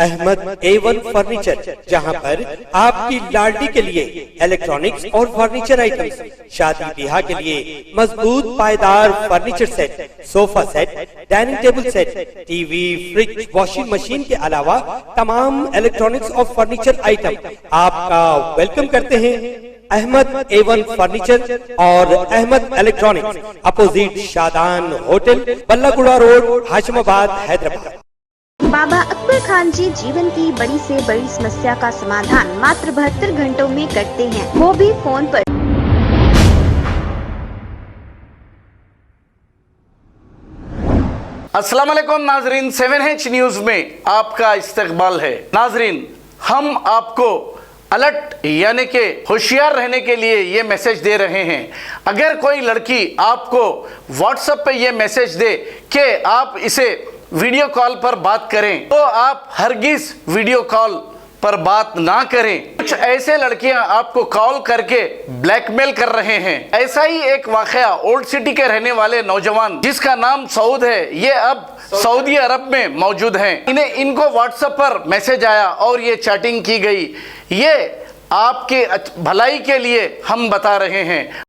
Ahmad A1 furniture, जहां पर आपकी लाडली के लिए इलेक्ट्रॉनिक्स और फर्नीचर आइटम्स, शादी ब्याह के लिए मजबूत पायदार furniture set, sofa set, dining table set, TV, fridge, washing machine के अलावा तमाम इलेक्ट्रॉनिक्स और फर्नीचर आइटम आपका वेलकम करते हैं। अहमद A1 फर्नीचर और Ahmed electronics, opposite Shadan hotel, Ballaguda road, Hashimabad, Hyderabad. Baba Akbar Khan ji जीवन की बड़ी से बड़ी समस्या का समाधान मात्र 72 घंटों में करते हैं, वो भी फोन पर। अस्सलाम वालेकुम नाजरीन, 7H न्यूज में आपका इस्तकबाल है। नाजरीन, हम आपको अलर्ट यानी कि होशियार रहने के लिए ये मैसेज दे रहे हैं। अगर कोई लड़की आपको व्हाट्सएप पे ये मैसेज दे कि आप इसे वीडियो कॉल पर बात करें, तो आप हरगिज वीडियो कॉल पर बात ना करें। कुछ ऐसे लड़कियां आपको कॉल करके ब्लैकमेल कर रहे हैं। ऐसा ही एक वाकया ओल्ड सिटी के रहने वाले नौजवान जिसका नाम सऊद है, ये अब सऊदी अरब में मौजूद हैं। इनको व्हाट्सएप पर मैसेज आया और ये चैटिंग की गई। ये आपके भलाई के लिए हम बता रहे हैं।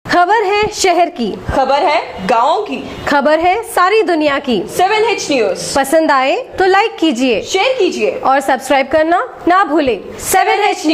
खबर है शहर की, खबर है गाँव की, खबर है सारी दुनिया की। 7H न्यूज पसंद आए तो लाइक कीजिए, शेयर कीजिए और सब्सक्राइब करना ना भूलें। 7H news.